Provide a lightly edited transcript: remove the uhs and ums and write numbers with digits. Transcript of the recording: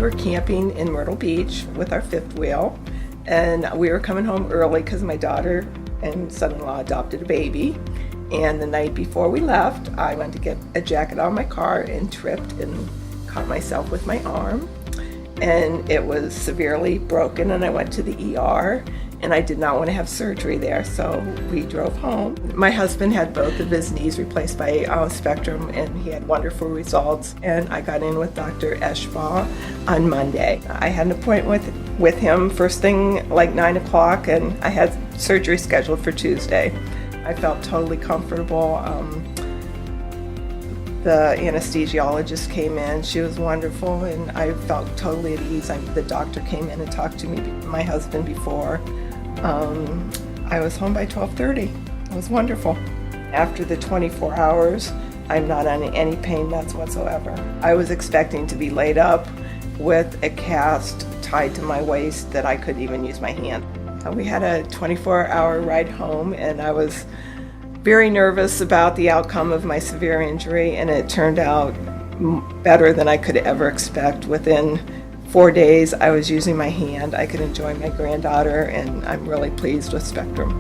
were camping in Myrtle Beach with our fifth wheel, and we were coming home early because my daughter and son-in-law adopted a baby. And the night before we left, I went to get a jacket out of my car and tripped and caught myself with my arm. And it was severely broken, and I went to the ER, and I did not want to have surgery there, so we drove home. My husband had both of his knees replaced by Spectrum, and he had wonderful results, and I got in with Dr. Eschbaugh on Monday. I had an appointment with him first thing like 9 o'clock, and I had surgery scheduled for Tuesday. I felt totally comfortable. The anesthesiologist came in. She was wonderful, and I felt totally at ease. The doctor came in and talked to me, my husband, before. I was home by 12:30. It was wonderful. After the 24 hours, I'm not on any pain meds whatsoever. I was expecting to be laid up with a cast tied to my waist that I couldn't even use my hand. We had a 24-hour ride home, and I was very nervous about the outcome of my severe injury, and it turned out better than I could ever expect. Within 4 days, I was using my hand. I could enjoy my granddaughter, and I'm really pleased with Spectrum.